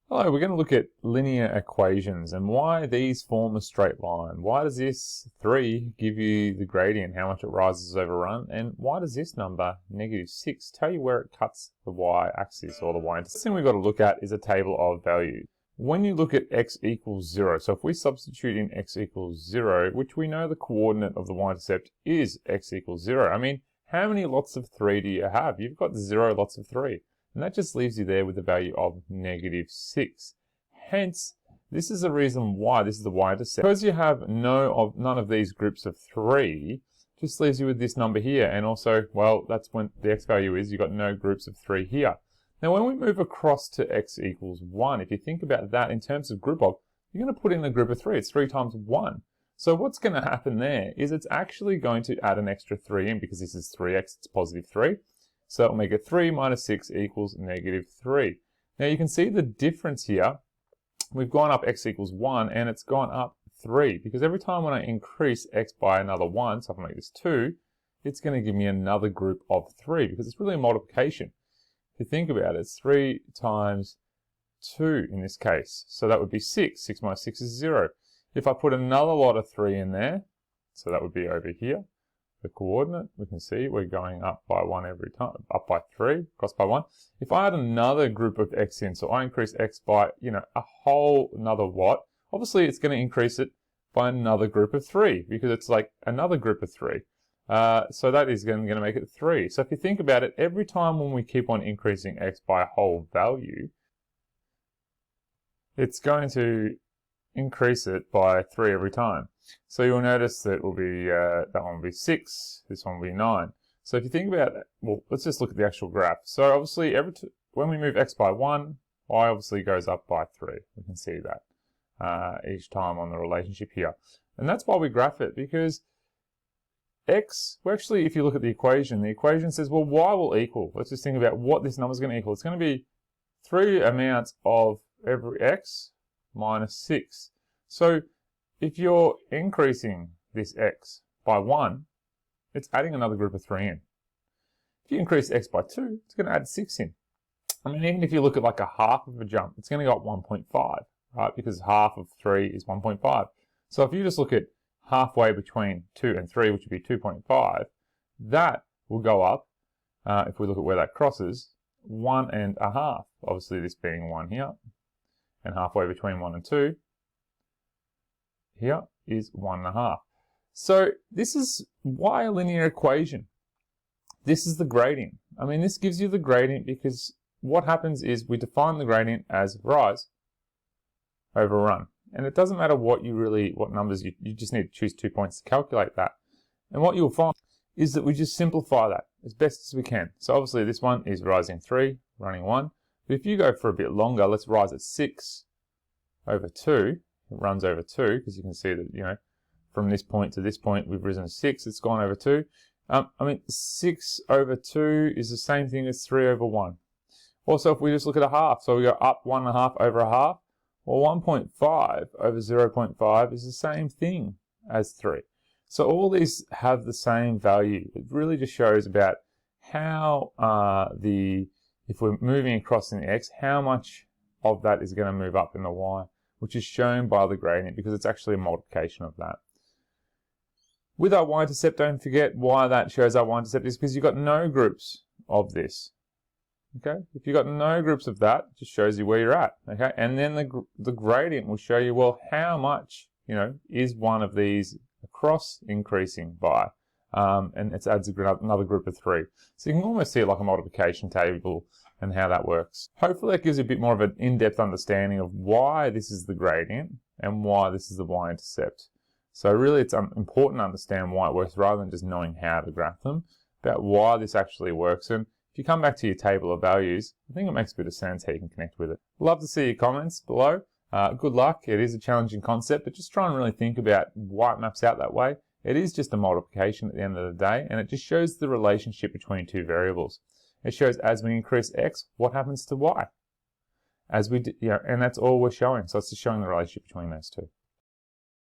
Hello, we're going to look at linear equations and why these form a straight line. Why does this 3 give you the gradient, how much it rises over run, and why does this number, -6, tell you where it cuts the y-axis or the y-intercept? The thing we've got to look at is a table of values. When you look at x equals 0, so if we substitute in x equals 0, which we know the coordinate of the y-intercept is x equals 0, I mean, how many lots of 3 do you have? You've got 0 lots of 3. And that just leaves you there with the value of -6. Hence, this is the reason why this is the y-intercept. Because you have none of these groups of 3, just leaves you with this number here. And also, well, that's when the x value is. You've got no groups of 3 here. Now, when we move across to x equals 1, if you think about that in terms of group of, you're going to put in a group of 3. It's 3 times 1. So what's going to happen there is it's actually going to add an extra 3 in because this is 3x, it's positive 3. So it'll make it 3 minus 6 equals -3. Now you can see the difference here. We've gone up x equals 1 and it's gone up 3 because every time when I increase x by another 1, so if I make this 2, it's going to give me another group of 3 because it's really a multiplication. If you think about it, it's 3 times 2 in this case. So that would be 6. 6 minus 6 is 0. If I put another lot of 3 in there, so that would be over here. The coordinate, we can see we're going up by 1 every time, up by 3, across by 1. If I add another group of x in, so I increase x by, a whole another what, obviously it's going to increase it by another group of 3, because it's like another group of 3. So that is going to make it 3. So if you think about it, every time when we keep on increasing x by a whole value, it's going to increase it by 3 every time. So you'll notice that will be that one will be 6, this one will be 9. So if you think about it, well, let's just look at the actual graph. So obviously, when we move x by 1, y obviously goes up by 3. We can see that each time on the relationship here. And that's why we graph it, because x, well, actually, if you look at the equation says, well, y will equal. Let's just think about what this number is going to equal. It's going to be 3 amounts of every x minus 6. So if you're increasing this x by 1, it's adding another group of 3 in. If you increase x by 2, it's going to add 6 in. I mean, even if you look at like a half of a jump, it's going to go up 1.5, right? Because half of 3 is 1.5. So if you just look at halfway between 2 and 3, which would be 2.5, that will go up, if we look at where that crosses, 1.5. Obviously this being 1 here, and halfway between 1 and 2, here is 1.5. So this is why a linear equation. This is the gradient. I mean, this gives you the gradient because what happens is we define the gradient as rise over run. And it doesn't matter what numbers, you just need to choose 2 points to calculate that. And what you'll find is that we just simplify that as best as we can. So obviously this one is rising 3, running 1. But if you go for a bit longer, let's rise at 6 over 2. It runs over 2 because you can see that, from this point to this point, we've risen 6. It's gone over 2. I mean, 6 over 2 is the same thing as 3 over 1. Also, if we just look at a half, so we go up 1.5 over a half, well, 1.5 over 0.5 is the same thing as 3. So all these have the same value. It really just shows about how if we're moving across in the x, how much of that is going to move up in the y, which is shown by the gradient because it's actually a multiplication of that. With our y-intercept, don't forget why that shows our y-intercept is because you've got no groups of this. Okay, if you've got no groups of that, it just shows you where you're at. Okay, and then the gradient will show you, well, how much, is one of these across increasing by, and it adds another group of 3. So you can almost see it like a multiplication table and how that works. Hopefully that gives you a bit more of an in-depth understanding of why this is the gradient and why this is the y-intercept. So really it's important to understand why it works rather than just knowing how to graph them, about why this actually works. And if you come back to your table of values, I think it makes a bit of sense how you can connect with it. Love to see your comments below. Good luck. It is a challenging concept, but just try and really think about why it maps out that way. It is just a multiplication at the end of the day, and it just shows the relationship between two variables. It shows as we increase x, what happens to y? And that's all we're showing. So it's just showing the relationship between those two.